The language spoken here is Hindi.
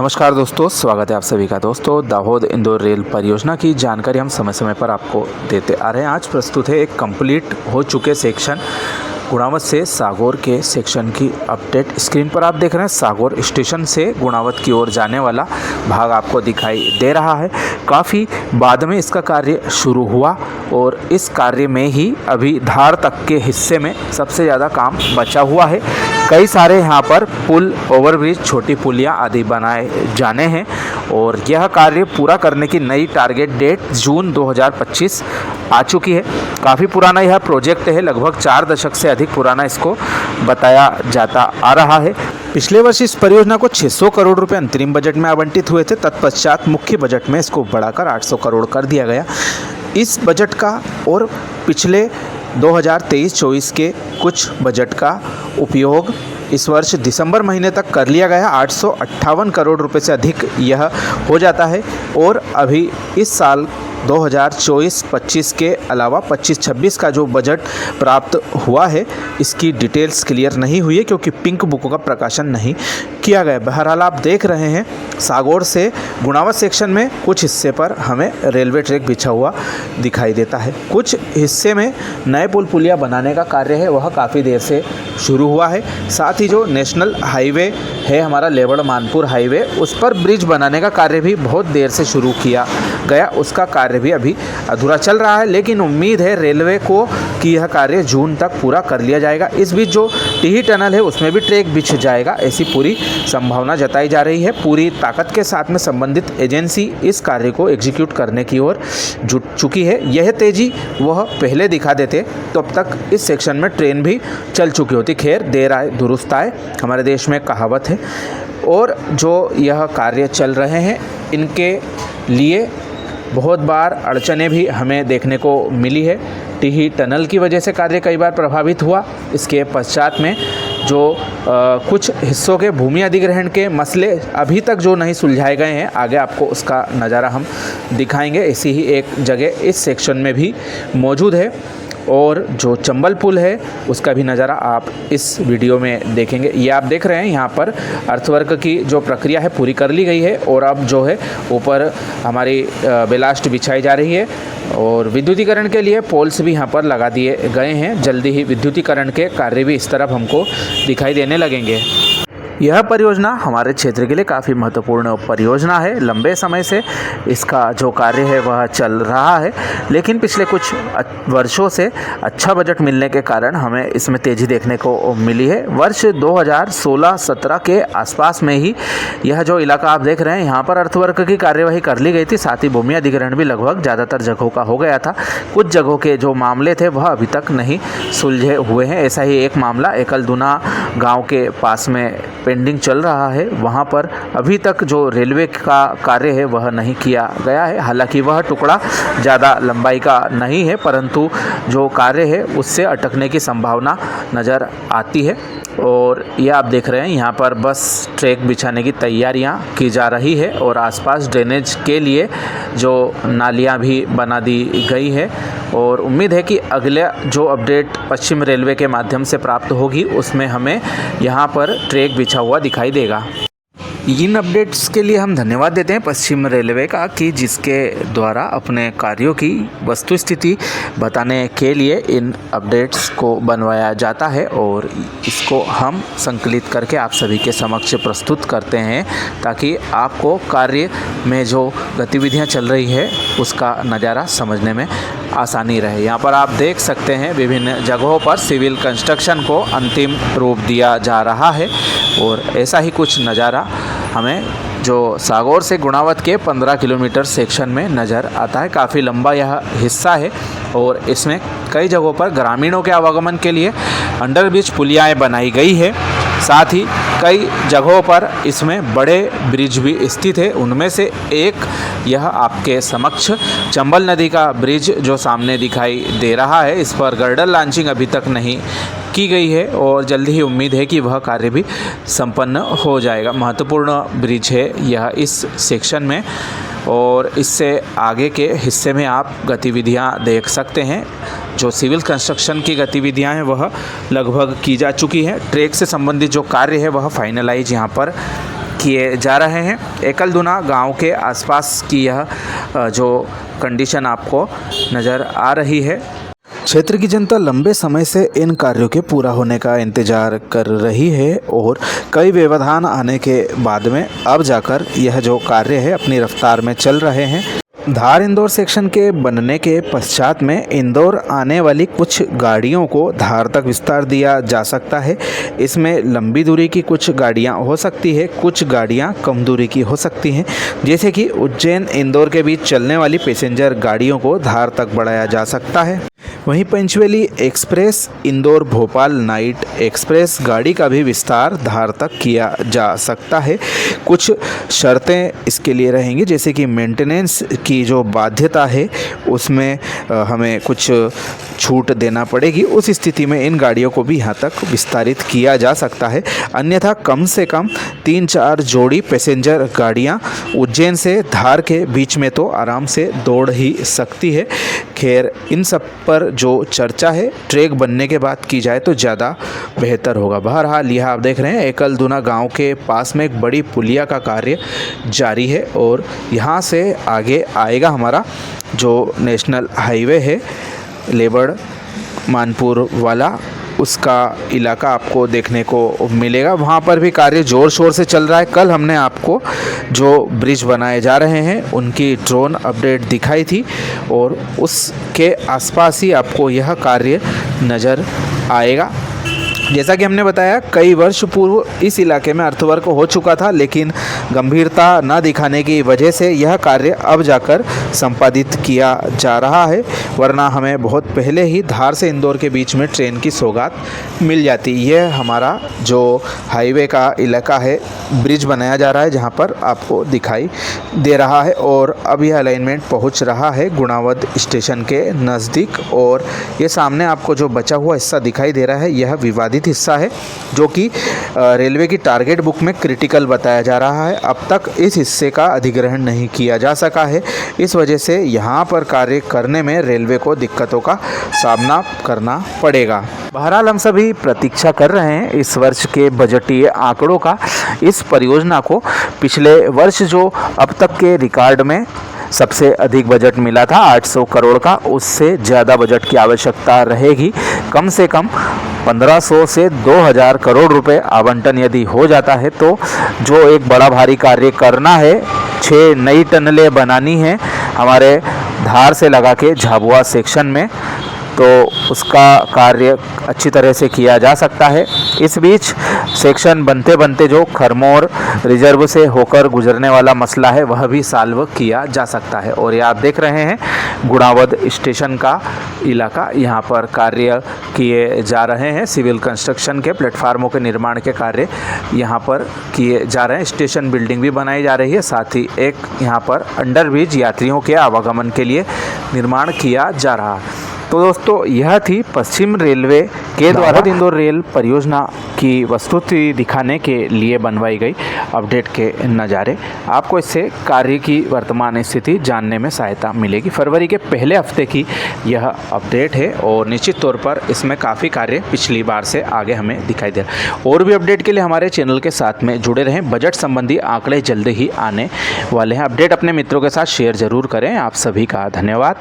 नमस्कार दोस्तों, स्वागत है आप सभी का। दोस्तों, दाहोद इंदौर रेल परियोजना की जानकारी हम समय समय पर आपको देते आ रहे हैं। आज प्रस्तुत है एक कंप्लीट हो चुके सेक्शन गुणावत से सागौर के सेक्शन की अपडेट। स्क्रीन पर आप देख रहे हैं सागौर स्टेशन से गुणावत की ओर जाने वाला भाग आपको दिखाई दे रहा है। काफ़ी बाद में इसका कार्य शुरू हुआ और इस कार्य में ही अभी धार तक के हिस्से में सबसे ज़्यादा काम बचा हुआ है। कई सारे यहाँ पर पुल, ओवरब्रिज, छोटी पुलियाँ आदि बनाए जाने हैं और यह कार्य पूरा करने की नई टारगेट डेट जून 2025 आ चुकी है। काफ़ी पुराना यह प्रोजेक्ट है, लगभग 4 दशक से अधिक पुराना इसको बताया जाता आ रहा है। पिछले वर्ष इस परियोजना को 600 करोड़ रुपए अंतरिम बजट में आवंटित हुए थे। तत्पश्चात मुख्य बजट में इसको बढ़ाकर 800 करोड़ कर दिया गया। इस बजट का और पिछले 2023-24 के कुछ बजट का उपयोग इस वर्ष दिसंबर महीने तक कर लिया गया। 858 करोड़ रुपए से अधिक यह हो जाता है और अभी इस साल 2024-25 के अलावा 25-26 का जो बजट प्राप्त हुआ है इसकी डिटेल्स क्लियर नहीं हुई है क्योंकि पिंक बुक का प्रकाशन नहीं किया गया। बहरहाल आप देख रहे हैं सागौर से गुणावत सेक्शन में कुछ हिस्से पर हमें रेलवे ट्रैक बिछा हुआ दिखाई देता है। कुछ हिस्से में नए पुल पुलिया बनाने का कार्य है वह काफ़ी देर से शुरू हुआ है। साथ ही जो नेशनल हाईवे है हमारा लेवड़ मानपुर हाईवे, उस पर ब्रिज बनाने का कार्य भी बहुत देर से शुरू किया गया। उसका कार्य भी अभी अधूरा चल रहा है, लेकिन उम्मीद है रेलवे को कि यह कार्य जून तक पूरा कर लिया जाएगा। इस बीच जो टीही टनल है उसमें भी ट्रैक बिछ जाएगा, ऐसी पूरी संभावना जताई जा रही है। पूरी ताकत के साथ में संबंधित एजेंसी इस कार्य को एग्जीक्यूट करने की ओर जुट चुकी है। यह तेजी वह पहले दिखा देते तो अब तक इस सेक्शन में ट्रेन भी चल चुकी होती। खैर, देर आए दुरुस्त आए, हमारे देश में कहावत है। और जो यह कार्य चल रहे हैं इनके लिए बहुत बार अड़चनें भी हमें देखने को मिली है। टीही टनल की वजह से कार्य कई बार प्रभावित हुआ। इसके पश्चात में जो कुछ हिस्सों के भूमि अधिग्रहण के मसले अभी तक जो नहीं सुलझाए गए हैं, आगे आपको उसका नज़ारा हम दिखाएंगे। ऐसी ही एक जगह इस सेक्शन में भी मौजूद है और जो चंबल पुल है उसका भी नज़ारा आप इस वीडियो में देखेंगे। ये आप देख रहे हैं यहाँ पर अर्थवर्क की जो प्रक्रिया है पूरी कर ली गई है और अब जो है ऊपर हमारी बेलास्ट बिछाई जा रही है और विद्युतीकरण के लिए पोल्स भी यहाँ पर लगा दिए गए हैं। जल्दी ही विद्युतीकरण के कार्य भी इस तरफ हमको दिखाई देने लगेंगे। यह परियोजना हमारे क्षेत्र के लिए काफ़ी महत्वपूर्ण परियोजना है। लंबे समय से इसका जो कार्य है वह चल रहा है, लेकिन पिछले कुछ वर्षों से अच्छा बजट मिलने के कारण हमें इसमें तेज़ी देखने को मिली है। वर्ष 2016-17 के आसपास में ही यह जो इलाका आप देख रहे हैं यहाँ पर अर्थवर्क की कार्यवाही कर ली गई थी। साथ ही भूमि अधिग्रहण भी लगभग ज़्यादातर जगहों का हो गया था। कुछ जगहों के जो मामले थे वह अभी तक नहीं सुलझे हुए हैं। ऐसा ही एक मामला एकलदुना गाँव के पास में पेंडिंग चल रहा है। वहाँ पर अभी तक जो रेलवे का कार्य है वह नहीं किया गया है। हालांकि वह टुकड़ा ज़्यादा लंबाई का नहीं है, परंतु जो कार्य है उससे अटकने की संभावना नज़र आती है। और ये आप देख रहे हैं यहाँ पर बस ट्रैक बिछाने की तैयारियाँ की जा रही है और आसपास ड्रेनेज के लिए जो नालियाँ भी बना दी गई है और उम्मीद है कि अगले जो अपडेट पश्चिम रेलवे के माध्यम से प्राप्त होगी उसमें हमें यहाँ पर ट्रैक बिछा हुआ दिखाई देगा। इन अपडेट्स के लिए हम धन्यवाद देते हैं पश्चिम रेलवे का कि जिसके द्वारा अपने कार्यों की वस्तुस्थिति बताने के लिए इन अपडेट्स को बनवाया जाता है और इसको हम संकलित करके आप सभी के समक्ष प्रस्तुत करते हैं ताकि आपको कार्य में जो गतिविधियां चल रही है उसका नज़ारा समझने में आसानी रहे। यहाँ पर आप देख सकते हैं विभिन्न जगहों पर सिविल कंस्ट्रक्शन को अंतिम रूप दिया जा रहा है और ऐसा ही कुछ नज़ारा हमें जो सागौर से गुणावत के 15 किलोमीटर सेक्शन में नज़र आता है। काफ़ी लंबा यह हिस्सा है और इसमें कई जगहों पर ग्रामीणों के आवागमन के लिए अंडरब्रिज पुलियाएँ बनाई गई है। साथ ही कई जगहों पर इसमें बड़े ब्रिज भी स्थित है। उनमें से एक यह आपके समक्ष चंबल नदी का ब्रिज जो सामने दिखाई दे रहा है, इस पर गर्डर लॉन्चिंग अभी तक नहीं की गई है और जल्दी ही उम्मीद है कि वह कार्य भी संपन्न हो जाएगा। महत्वपूर्ण ब्रिज है यह इस सेक्शन में और इससे आगे के हिस्से में आप गतिविधियां देख सकते हैं। जो सिविल कंस्ट्रक्शन की गतिविधियां हैं वह लगभग की जा चुकी हैं। ट्रैक से संबंधित जो कार्य है वह फाइनलाइज यहाँ पर किए जा रहे हैं। एकलदुना गांव के आसपास की यह जो कंडीशन आपको नज़र आ रही है। क्षेत्र की जनता लंबे समय से इन कार्यों के पूरा होने का इंतजार कर रही है और कई व्यवधान आने के बाद में अब जाकर यह जो कार्य है अपनी रफ्तार में चल रहे हैं। धार इंदौर सेक्शन के बनने के पश्चात में इंदौर आने वाली कुछ गाड़ियों को धार तक विस्तार दिया जा सकता है। इसमें लंबी दूरी की कुछ गाड़ियां हो सकती है, कुछ गाड़ियां कम दूरी की हो सकती हैं। जैसे कि उज्जैन इंदौर के बीच चलने वाली पैसेंजर गाड़ियों को धार तक बढ़ाया जा सकता है। वहीं Panchvalley express, Indore Bhopal night express गाड़ी का भी विस्तार धार तक किया जा सकता है। कुछ शर्तें इसके लिए रहेंगी, जैसे कि मेंटेनेंस की जो बाध्यता है उसमें हमें कुछ छूट देना पड़ेगी। उस स्थिति में इन गाड़ियों को भी यहाँ तक विस्तारित किया जा सकता है। अन्यथा कम से कम 3-4 जोड़ी पैसेंजर गाड़ियाँ उज्जैन से धार के बीच में तो आराम से दौड़ ही सकती है। खैर, इन सब पर जो चर्चा है ट्रैक बनने के बाद की जाए तो ज़्यादा बेहतर होगा। बहरहाल यह आप देख रहे हैं एकलदुना गांव के पास में एक बड़ी पुलिया का कार्य जारी है और यहाँ से आगे आएगा हमारा जो नेशनल हाईवे है लेबड़ मानपुर वाला, उसका इलाका आपको देखने को मिलेगा। वहाँ पर भी कार्य ज़ोर शोर से चल रहा है। कल हमने आपको जो ब्रिज बनाए जा रहे हैं उनकी ड्रोन अपडेट दिखाई थी और उसके आसपास ही आपको यह कार्य नज़र आएगा। जैसा कि हमने बताया कई वर्ष पूर्व इस इलाके में अर्थवर्क हो चुका था, लेकिन गंभीरता न दिखाने की वजह से यह कार्य अब जाकर संपादित किया जा रहा है, वरना हमें बहुत पहले ही धार से इंदौर के बीच में ट्रेन की सौगात मिल जाती। यह हमारा जो हाईवे का इलाका है, ब्रिज बनाया जा रहा है जहां पर आपको दिखाई दे रहा है और अब यह अलाइनमेंट पहुंच रहा है गुणावद स्टेशन के नज़दीक। और ये सामने आपको जो बचा हुआ हिस्सा दिखाई दे रहा है यह विवादित हिस्सा है जो कि रेलवे की टारगेट बुक में क्रिटिकल बताया जा रहा है। अब तक इस हिस्से का अधिग्रहण नहीं किया जा सका है, इस वजह से यहाँ पर कार्य करने में रेलवे को दिक्कतों का सामना करना पड़ेगा। बहरहाल हम सभी प्रतीक्षा कर रहे हैं इस वर्ष के बजटीय आंकड़ों का। इस परियोजना को पिछले वर्ष जो अब तक के रिकॉर्ड में सबसे अधिक बजट मिला था 800 करोड़ का, उससे ज़्यादा बजट की आवश्यकता रहेगी। कम से कम 1500 से 2000 करोड़ रुपए आवंटन यदि हो जाता है तो जो एक बड़ा भारी कार्य करना है, 6 नई टनलें बनानी है हमारे धार से लगा के झाबुआ सेक्शन में, तो उसका कार्य अच्छी तरह से किया जा सकता है। इस बीच सेक्शन बनते बनते जो खरमोर रिजर्व से होकर गुजरने वाला मसला है वह भी सॉल्व किया जा सकता है। और ये आप देख रहे हैं गुणावद स्टेशन का इलाका, यहाँ पर कार्य किए जा रहे हैं। सिविल कंस्ट्रक्शन के प्लेटफार्मों के निर्माण के कार्य यहाँ पर किए जा रहे हैं। स्टेशन बिल्डिंग भी बनाई जा रही है, साथ ही एक यहाँ पर अंडरब्रिज यात्रियों के आवागमन के लिए निर्माण किया जा रहा है। तो दोस्तों यह थी पश्चिम रेलवे के द्वारा इंदौर रेल परियोजना की वस्तुस्थिति दिखाने के लिए बनवाई गई अपडेट के नज़ारे। आपको इससे कार्य की वर्तमान स्थिति जानने में सहायता मिलेगी। फरवरी के पहले हफ्ते की यह अपडेट है और निश्चित तौर पर इसमें काफ़ी कार्य पिछली बार से आगे हमें दिखाई दे रहा है। और भी अपडेट के लिए हमारे चैनल के साथ में जुड़े रहें। बजट संबंधी आंकड़े जल्द ही आने वाले हैं। अपडेट अपने मित्रों के साथ शेयर ज़रूर करें। आप सभी का धन्यवाद।